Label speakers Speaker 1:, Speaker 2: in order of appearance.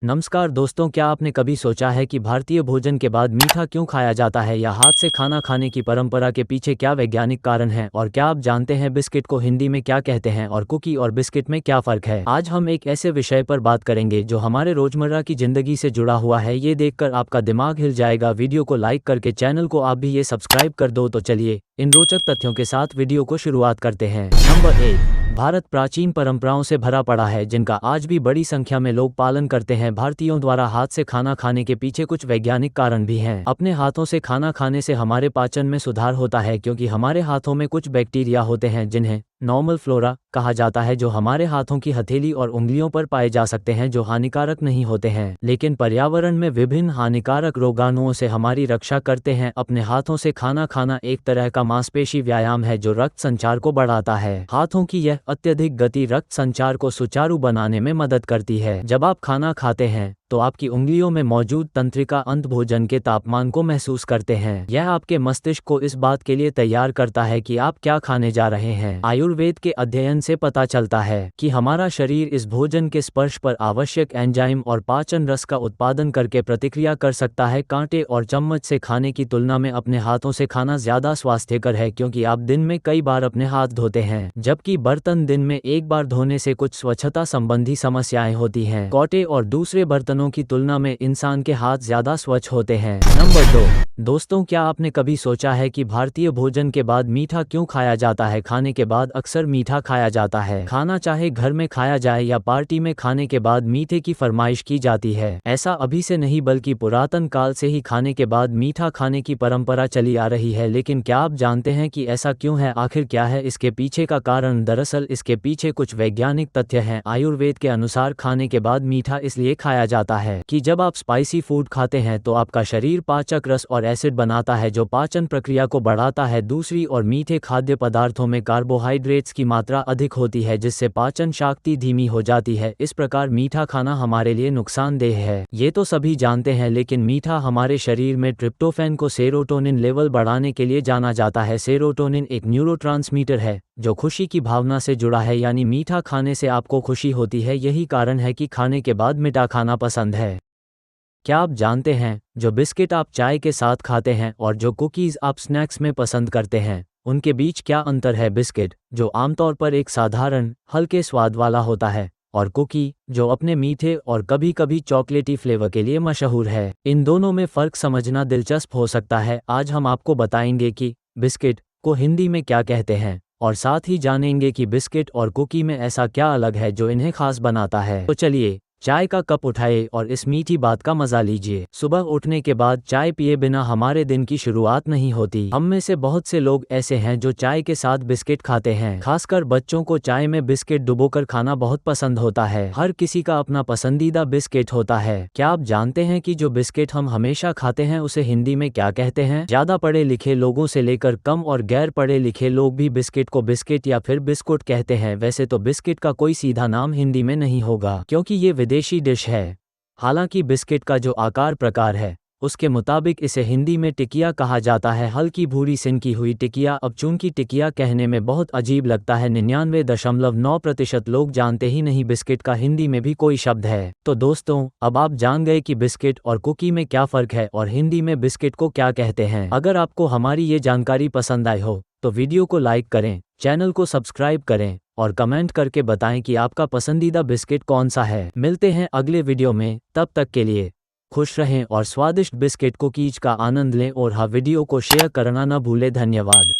Speaker 1: नमस्कार दोस्तों, क्या आपने कभी सोचा है कि भारतीय भोजन के बाद मीठा क्यों खाया जाता है या हाथ से खाना खाने की परंपरा के पीछे क्या वैज्ञानिक कारण है? और क्या आप जानते हैं बिस्किट को हिंदी में क्या कहते हैं और कुकी और बिस्किट में क्या फ़र्क है? आज हम एक ऐसे विषय पर बात करेंगे जो हमारे रोजमर्रा की ज़िंदगी से जुड़ा हुआ है। ये देखकर आपका दिमाग हिल जाएगा। वीडियो को लाइक करके चैनल को आप भी ये सब्सक्राइब कर दो। तो चलिए इन रोचक तथ्यों के साथ वीडियो को शुरुआत करते हैं। नंबर 1, भारत प्राचीन परंपराओं से भरा पड़ा है जिनका आज भी बड़ी संख्या में लोग पालन करते हैं। भारतीयों द्वारा हाथ से खाना खाने के पीछे कुछ वैज्ञानिक कारण भी हैं। अपने हाथों से खाना खाने से हमारे पाचन में सुधार होता है क्योंकि हमारे हाथों में कुछ बैक्टीरिया होते हैं जिन्हें नॉर्मल फ्लोरा कहा जाता है, जो हमारे हाथों की हथेली और उंगलियों पर पाए जा सकते हैं, जो हानिकारक नहीं होते हैं लेकिन पर्यावरण में विभिन्न हानिकारक रोगाणुओं से हमारी रक्षा करते हैं। अपने हाथों से खाना खाना एक तरह का मांसपेशी व्यायाम है जो रक्त संचार को बढ़ाता है। हाथों की यह अत्यधिक गति रक्त संचार को सुचारू बनाने में मदद करती है। जब आप खाना खाते हैं तो आपकी उंगलियों में मौजूद तंत्रिका अंत भोजन के तापमान को महसूस करते हैं। यह आपके मस्तिष्क को इस बात के लिए तैयार करता है कि आप क्या खाने जा रहे हैं। आयुर्वेद के अध्ययन से पता चलता है कि हमारा शरीर इस भोजन के स्पर्श पर आवश्यक एंजाइम और पाचन रस का उत्पादन करके प्रतिक्रिया कर सकता है। कांटे और चम्मच से खाने की तुलना में अपने हाथों से खाना ज्यादा स्वास्थ्यकर है क्योंकि आप दिन में कई बार अपने हाथ धोते हैं, जबकि बर्तन दिन में एक बार धोने से कुछ स्वच्छता संबंधी समस्याएं होती हैं। कौटे और दूसरे बर्तनों की तुलना में इंसान के हाथ ज्यादा स्वच्छ होते हैं। नंबर 2, दोस्तों, क्या आपने कभी सोचा है कि भारतीय भोजन के बाद मीठा क्यों खाया जाता है? खाने के बाद अक्सर मीठा खाया जाता है। खाना चाहे घर में खाया जाए या पार्टी में, खाने के बाद मीठे की फरमाइश की जाती है। ऐसा अभी से नहीं बल्कि पुरातन काल से ही खाने के बाद मीठा खाने की परंपरा चली आ रही है। लेकिन क्या आप जानते हैं कि ऐसा क्यों है? आखिर क्या है इसके पीछे का कारण? दरअसल इसके पीछे कुछ वैज्ञानिक तथ्य हैं। आयुर्वेद के अनुसार खाने के बाद मीठा इसलिए खाया जाता है कि जब आप स्पाइसी फूड खाते हैं तो आपका शरीर पाचक रस और एसिड बनाता है जो पाचन प्रक्रिया को बढ़ाता है। दूसरी ओर मीठे खाद्य पदार्थों में कार्बोहाइड्रेट्स की मात्रा अधिक होती है जिससे पाचन शक्ति धीमी हो जाती है। इस प्रकार मीठा खाना हमारे लिए नुकसानदेह है, ये तो सभी जानते हैं, लेकिन मीठा हमारे शरीर में ट्रिप्टोफैन को सेरोटोनिन लेवल बढ़ाने के लिए जाना जाता है। सेरोटोनिन एक न्यूरोट्रांसमीटर है जो खुशी की भावना से जुड़ा है, यानी मीठा खाने से आपको खुशी होती है। यही कारण है कि खाने के बाद मीठा खाना पसंद है। क्या आप जानते हैं जो बिस्किट आप चाय के साथ खाते हैं और जो कुकीज़ आप स्नैक्स में पसंद करते हैं, उनके बीच क्या अंतर है? बिस्किट, जो आमतौर पर एक साधारण हल्के स्वाद वाला होता है, और कुकी, जो अपने मीठे और कभी कभी चॉकलेटी फ्लेवर के लिए मशहूर है। इन दोनों में फ़र्क समझना दिलचस्प हो सकता है। आज हम आपको बताएंगे कि बिस्किट को हिंदी में क्या कहते हैं और साथ ही जानेंगे कि बिस्किट और कुकी में ऐसा क्या अलग है जो इन्हें खास बनाता है। तो चलिए चाय का कप उठाइए और इस मीठी बात का मजा लीजिए। सुबह उठने के बाद चाय पिए बिना हमारे दिन की शुरुआत नहीं होती। हम में से बहुत से लोग ऐसे हैं जो चाय के साथ बिस्किट खाते हैं। खासकर बच्चों को चाय में बिस्किट डुबोकर खाना बहुत पसंद होता है। हर किसी का अपना पसंदीदा बिस्किट होता है। क्या आप जानते हैं कि जो बिस्किट हम हमेशा खाते हैं उसे हिंदी में क्या कहते हैं? ज्यादा पढ़े लिखे लोगों से लेकर कम और गैर पढ़े लिखे लोग भी बिस्किट को बिस्किट या फिर बिस्कुट कहते हैं। वैसे तो बिस्किट का कोई सीधा नाम हिंदी में नहीं होगा क्योंकि ये विदेशी डिश है। हालांकि बिस्किट का जो आकार प्रकार है उसके मुताबिक इसे हिंदी में टिकिया कहा जाता है। हल्की भूरी सिनकी हुई टिकिया। अब चूंकि टिकिया कहने में बहुत अजीब लगता है, 99.9% लोग जानते ही नहीं बिस्किट का हिंदी में भी कोई शब्द है। तो दोस्तों, अब आप जान गए कि बिस्किट और कुकी में क्या फ़र्क है और हिंदी में बिस्किट को क्या कहते हैं। अगर आपको हमारी ये जानकारी पसंद आई हो तो वीडियो को लाइक करें, चैनल को सब्सक्राइब करें और कमेंट करके बताएं कि आपका पसंदीदा बिस्किट कौन सा है। मिलते हैं अगले वीडियो में, तब तक के लिए खुश रहें और स्वादिष्ट बिस्किट कुकीज का आनंद लें। और हाँ, वीडियो को शेयर करना न भूलें। धन्यवाद।